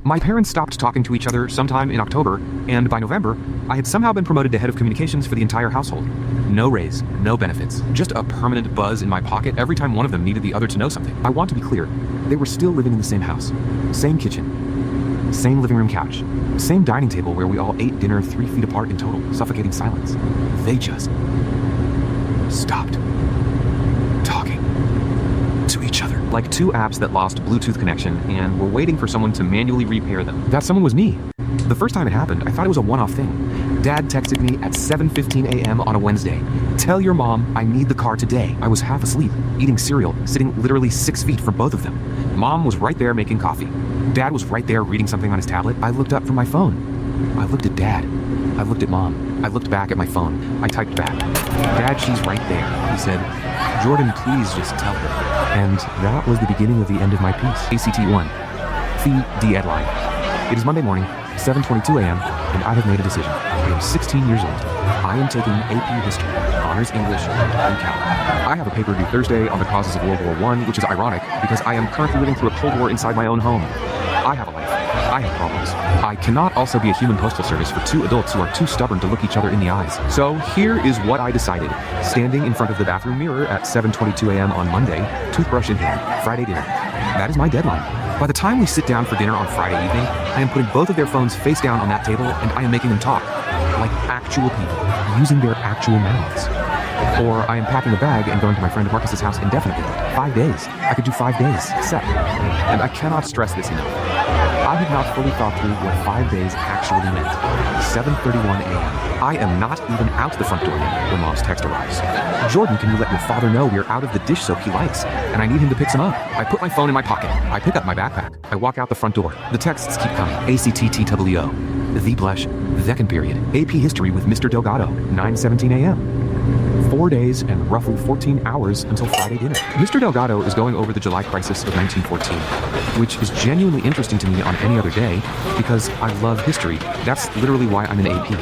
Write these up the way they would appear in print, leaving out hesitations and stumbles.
My parents stopped talking to each other sometime in October, and by November, I had somehow been promoted to head of communications for the entire household. No raise, no benefits, just a permanent buzz in my pocket every time one of them needed the other to know something. I want to be clear, they were still living in the same house, same kitchen, same living room couch, same dining table where we all ate dinner 3 feet apart in total, suffocating silence. They just stopped talking to each other. Like two apps that lost Bluetooth connection and were waiting for someone to manually repair them. That someone was me. The first time it happened, I thought it was a one-off thing. Dad texted me at 7:15 a.m. on a Wednesday. "Tell your mom I need the car today." I was half asleep, eating cereal, sitting literally 6 feet from both of them. Mom was right there making coffee. Dad was right there reading something on his tablet. I looked up from my phone. I looked at Dad. I looked at Mom. I looked back at my phone. I typed back, "Dad, she's right there." He said, "Jordan, please just tell her." And that was the beginning of the end of my piece. ACT 1. The deadline. It is Monday morning, 7:22 a.m., and I have made a decision. I am 16 years old. I am taking AP History, Honors English, and Calc. I have a paper due Thursday on the causes of World War I, which is ironic because I am currently living through a Cold War inside my own home. I have a life. I have problems. I cannot also be a human postal service for two adults who are too stubborn to look each other in the eyes. So here is what I decided. Standing in front of the bathroom mirror at 7:22 a.m. on Monday, toothbrush in hand, Friday dinner. That is my deadline. By the time we sit down for dinner on Friday evening, I am putting both of their phones face down on that table and I am making them talk. Like actual people, using their actual mouths. Or I am packing a bag and going to my friend Marcus's house indefinitely. 5 days. I could do 5 days, set. And I cannot stress this enough. I had not fully thought through what 5 days actually meant. 7:31 a.m. I am not even out the front door yet when Mom's text arrives. "Jordan, can you let your father know we are out of the dish soap he likes, and I need him to pick some up?" I put my phone in my pocket. I pick up my backpack. I walk out the front door. The texts keep coming. ACTTWO. The blush. Second period. AP History with Mr. Delgado. 9:17 a.m. 4 days and roughly 14 hours until Friday dinner. Mr. Delgado is going over the July crisis of 1914, which is genuinely interesting to me on any other day because I love history. That's literally why I'm in AP.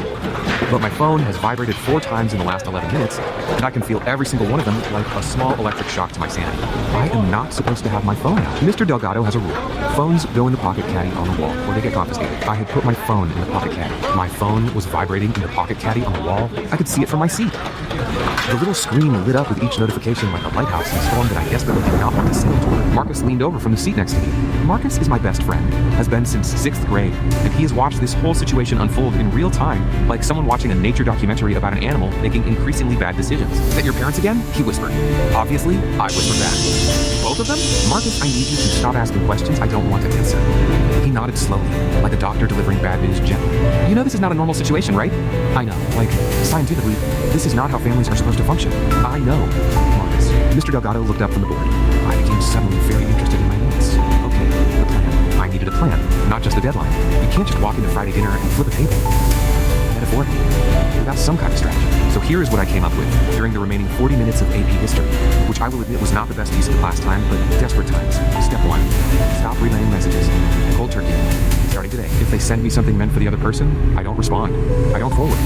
But my phone has vibrated 4 times in the last 11 minutes, and I can feel every single one of them like a small electric shock to my sanity. I am not supposed to have my phone out. Mr. Delgado has a rule. Phones go in the pocket caddy on the wall, or they get confiscated. I had put my phone in the pocket caddy. My phone was vibrating in the pocket caddy on the wall. I could see it from my seat. The little screen lit up with each notification like a lighthouse in a storm that I desperately did not want to sail toward. Marcus leaned over from the seat next to me. Marcus is my best friend, has been since 6th grade, and he has watched this whole situation unfold in real time, like someone watching a nature documentary about an animal making increasingly bad decisions. "That your parents again?" he whispered. Obviously, I whispered back. "Both of them?" "Marcus, I need you to stop asking questions I don't want to answer." He nodded slowly, like a doctor delivering bad news gently. "You know this is not a normal situation, right?" "I know. Like, scientifically, this is not how families are supposed to function." "I know, Marcus." Mr. Delgado looked up from the board. I became suddenly very interested in my notes. Okay, the plan. I needed a plan, not just a deadline. You can't just walk into Friday dinner and flip a table. Metaphorically, without some kind of strategy. So here is what I came up with during the remaining 40 minutes of AP History, which I will admit was not the best use of the class time, but desperate times. Step 1, stop relaying messages. Cold turkey. Starting today. If they send me something meant for the other person, I don't respond. I don't forward.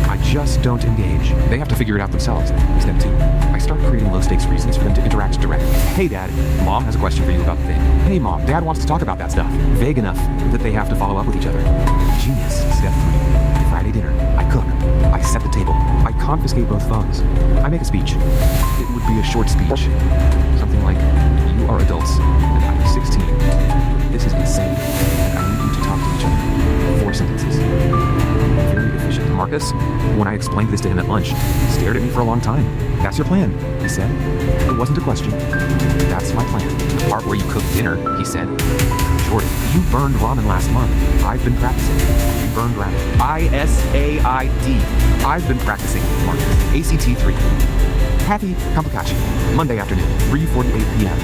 I just don't engage. They have to figure it out themselves. Step 2, I start creating low-stakes reasons for them to interact directly. "Hey, Dad, Mom has a question for you about the thing." "Hey, Mom, Dad wants to talk about that stuff." Vague enough that they have to follow up with each other. Genius. Step 3, Friday dinner. I cook. I set the table. I confiscate both phones. I make a speech. It would be a short speech. Something like, "You are adults, and I'm 16. This is insane, and I need you to talk to each other." 4 sentences. Very efficient. Marcus, when I explained this to him at lunch, stared at me for a long time. "That's your plan," he said. It wasn't a question. "That's my plan. The part where you cook dinner," he said. "Jordan, you burned ramen last month. I've been practicing." "You burned ramen." ISAID. I've been practicing, Marcus. ACT 3. Happy Complicaci. Monday afternoon, 3:48 p.m.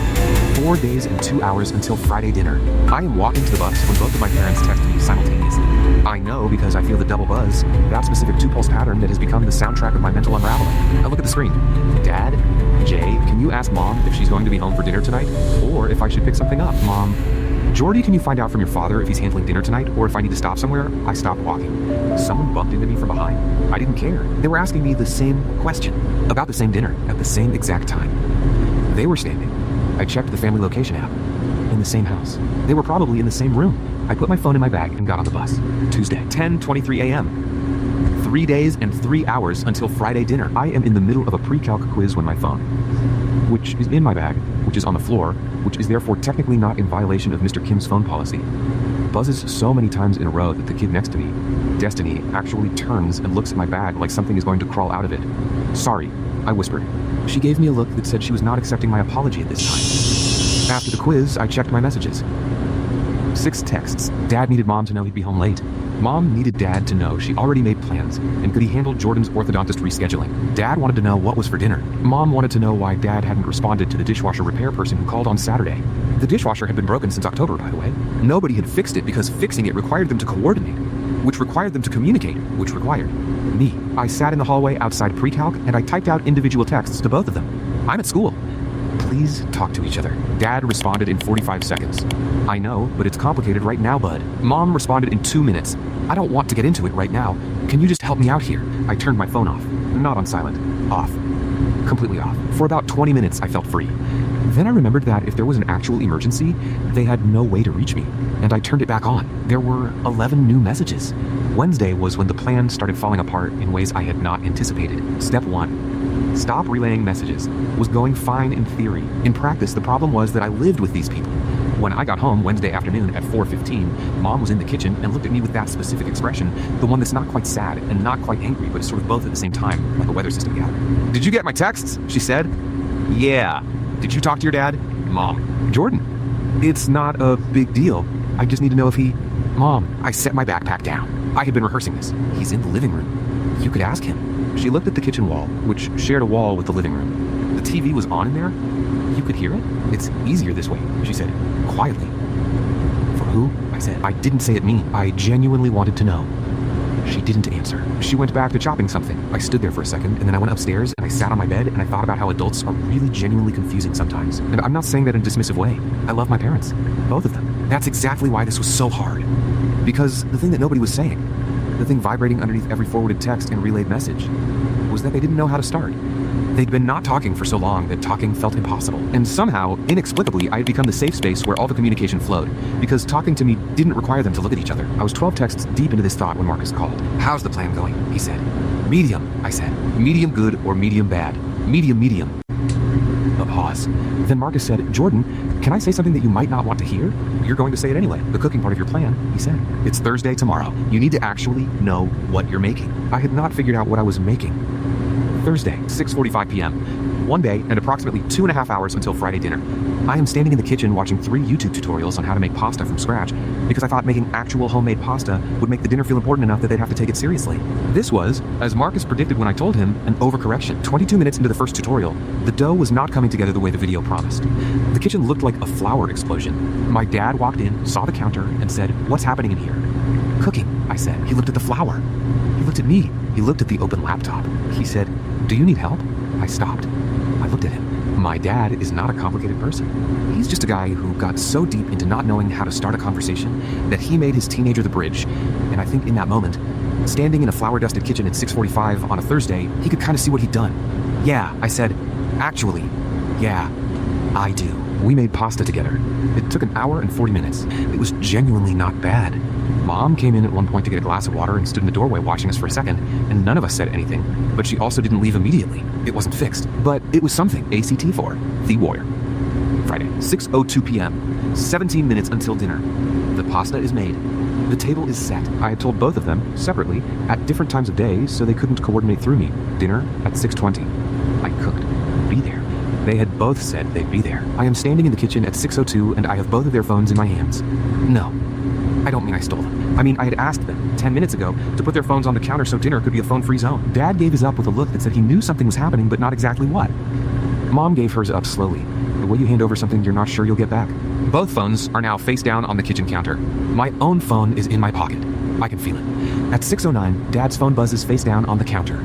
4 days and 2 hours until Friday dinner. I am walking to the bus when both of my parents text me simultaneously. I know because I feel the double buzz, that specific 2-pulse pattern that has become the soundtrack of my mental unraveling. I look at the screen. "Dad, Jay, can you ask Mom if she's going to be home for dinner tonight? Or if I should pick something up?" "Mom." "Jordy, can you find out from your father if he's handling dinner tonight, or if I need to stop somewhere?" I stopped walking. Someone bumped into me from behind. I didn't care. They were asking me the same question, about the same dinner, at the same exact time. They were standing. I checked the family location app. In the same house. They were probably in the same room. I put my phone in my bag and got on the bus. Tuesday, 10:23 a.m. 3 days and 3 hours until Friday dinner. I am in the middle of a pre-calc quiz when my phone, which is in my bag, which is on the floor, which is therefore technically not in violation of Mr. Kim's phone policy, buzzes so many times in a row that the kid next to me, Destiny, actually turns and looks at my bag like something is going to crawl out of it. Sorry, I whispered. She gave me a look that said she was not accepting my apology at this time. After the quiz, I checked my messages. 6 texts. Dad needed Mom to know he'd be home late. Mom needed Dad to know she already made plans and could he handle Jordan's orthodontist rescheduling. Dad wanted to know what was for dinner. Mom wanted to know why Dad hadn't responded to the dishwasher repair person who called on Saturday. The dishwasher had been broken since October, by the way. Nobody had fixed it because fixing it required them to coordinate, which required them to communicate, which required me. I sat in the hallway outside pre-calc and I typed out individual texts to both of them. I'm at school. Please talk to each other. Dad responded in 45 seconds. I know, but it's complicated right now, bud. Mom responded in 2 minutes. I don't want to get into it right now. Can you just help me out here? I turned my phone off. Not on silent. Off. Completely off. For about 20 minutes, I felt free. Then I remembered that if there was an actual emergency, they had no way to reach me, and I turned it back on. There were 11 new messages. Wednesday was when the plan started falling apart in ways I had not anticipated. Step 1. Stop relaying messages. Was going fine in theory. In practice, the problem was that I lived with these people. When I got home Wednesday afternoon at 4:15, Mom was in the kitchen and looked at me with that specific expression, the one that's not quite sad and not quite angry, but sort of both at the same time, like a weather system gathering. "Did you get my texts?" she said. "Yeah." "Did you talk to your dad?" "Mom." "Jordan." "It's not a big deal. I just need to know if he..." "Mom." I set my backpack down. I had been rehearsing this. "He's in the living room. You could ask him." She looked at the kitchen wall, which shared a wall with the living room. "The TV was on in there? You could hear it? It's easier this way," she said, quietly. "For who?" I said. I didn't say it mean. I genuinely wanted to know. She didn't answer. She went back to chopping something. I stood there for a second, and then I went upstairs, and I sat on my bed, and I thought about how adults are really genuinely confusing sometimes. And I'm not saying that in a dismissive way. I love my parents. Both of them. That's exactly why this was so hard. Because the thing that nobody was saying, the thing vibrating underneath every forwarded text and relayed message, was that they didn't know how to start. They'd been not talking for so long that talking felt impossible. And somehow, inexplicably, I had become the safe space where all the communication flowed, because talking to me didn't require them to look at each other. I was 12 texts deep into this thought when Marcus called. "How's the plan going?" he said. "Medium," I said. "Medium good or medium bad?" "Medium." A pause. Then Marcus said, "Jordan, can I say something that you might not want to hear?" "You're going to say it anyway. The cooking part of your plan," he said. "It's Thursday tomorrow. You need to actually know what you're making." I had not figured out what I was making. Thursday, 6:45 p.m. One day and approximately 2.5 hours until Friday dinner. I am standing in the kitchen watching 3 YouTube tutorials on how to make pasta from scratch because I thought making actual homemade pasta would make the dinner feel important enough that they'd have to take it seriously. This was, as Marcus predicted when I told him, an overcorrection. 22 minutes into the first tutorial, the dough was not coming together the way the video promised. The kitchen looked like a flour explosion. My dad walked in, saw the counter, and said, "What's happening in here?" "Cooking," I said. He looked at the flour. He looked at me. He looked at the open laptop. He said, "Do you need help?" I stopped. I looked at him. My dad is not a complicated person. He's just a guy who got so deep into not knowing how to start a conversation that he made his teenager the bridge. And I think in that moment, standing in a flour-dusted kitchen at 6:45 on a Thursday, he could kind of see what he'd done. "Yeah," I said. "Actually, yeah, I do." We made pasta together. It took 1 hour and 40 minutes. It was genuinely not bad. Mom came in at one point to get a glass of water and stood in the doorway watching us for a second, and none of us said anything, but she also didn't leave immediately. It wasn't fixed, but it was something. ACT for The Warrior. Friday, 6:02 p.m. 17 minutes until dinner. The pasta is made. The table is set. I had told both of them, separately, at different times of day, so they couldn't coordinate through me. Dinner at 6:20. I cooked. Be there. They had both said they'd be there. I am standing in the kitchen at 6:02 and I have both of their phones in my hands. No, I don't mean I stole them. I mean I had asked them 10 minutes ago to put their phones on the counter so dinner could be a phone-free zone. Dad gave his up with a look that said he knew something was happening but not exactly what. Mom gave hers up slowly. The way you hand over something you're not sure you'll get back. Both phones are now face down on the kitchen counter. My own phone is in my pocket. I can feel it. At 6:09, Dad's phone buzzes face down on the counter.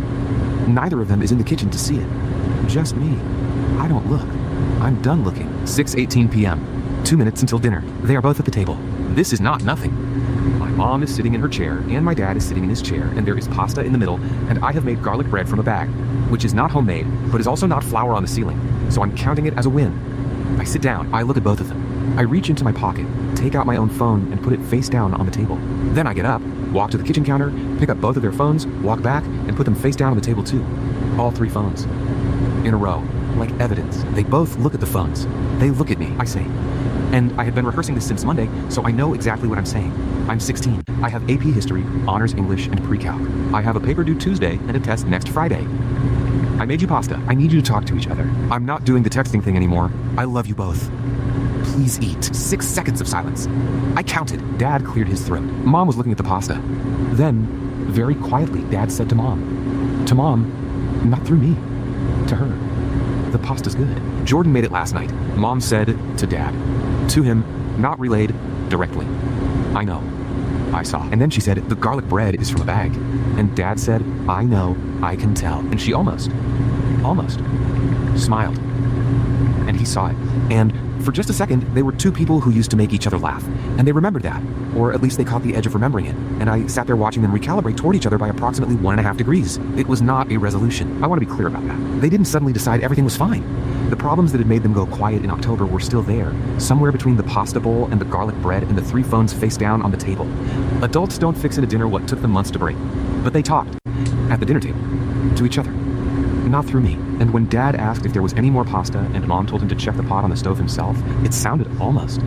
Neither of them is in the kitchen to see it. Just me. I don't look. I'm done looking. 6:18 p.m. 2 minutes until dinner. They are both at the table. This is not nothing. My mom is sitting in her chair, and my dad is sitting in his chair, and there is pasta in the middle, and I have made garlic bread from a bag, which is not homemade, but is also not flour on the ceiling, so I'm counting it as a win. I sit down. I look at both of them. I reach into my pocket, take out my own phone, and put it face down on the table. Then I get up, walk to the kitchen counter, pick up both of their phones, walk back, and put them face down on the table too. All 3 phones. In a row, like evidence. They both look at the phones. They look at me, I say. And I had been rehearsing this since Monday, so I know exactly what I'm saying. I'm 16. I have AP History, Honors English, and Pre-Calc. I have a paper due Tuesday and a test next Friday. I made you pasta. I need you to talk to each other. I'm not doing the texting thing anymore. I love you both. Please eat. 6 seconds of silence. I counted. Dad cleared his throat. Mom was looking at the pasta. Then, very quietly, Dad said to Mom. To Mom, not through me. To her. The pasta's good. Jordan made it last night. Mom said to Dad. To him, not relayed directly. I know. I saw. And then she said, the garlic bread is from a bag. And Dad said, I know, I can tell. And she almost smiled. And he saw it. And for just a second, they were 2 people who used to make each other laugh. And they remembered that. Or at least they caught the edge of remembering it. And I sat there watching them recalibrate toward each other by approximately 1.5 degrees. It was not a resolution. I want to be clear about that. They didn't suddenly decide everything was fine. The problems that had made them go quiet in October were still there, somewhere between the pasta bowl and the garlic bread and the 3 phones face down on the table. Adults don't fix in a dinner what took them months to break. But they talked, at the dinner table, to each other. Not through me. And when Dad asked if there was any more pasta and Mom told him to check the pot on the stove himself, it sounded almost,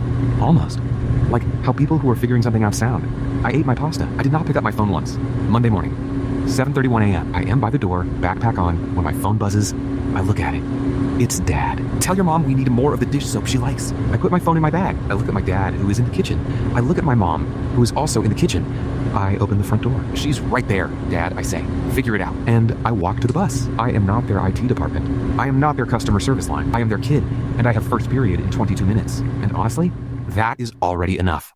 like how people who are figuring something out sound. I ate my pasta. I did not pick up my phone once. Monday morning, 7:31 a.m. I am by the door, backpack on. When my phone buzzes, I look at it. It's Dad. Tell your mom we need more of the dish soap she likes. I put my phone in my bag. I look at my dad, who is in the kitchen. I look at my mom, who is also in the kitchen. I open the front door. She's right there, Dad, I say. Figure it out. And I walk to the bus. I am not their IT department. I am not their customer service line. I am their kid, and I have first period in 22 minutes. And honestly, that is already enough.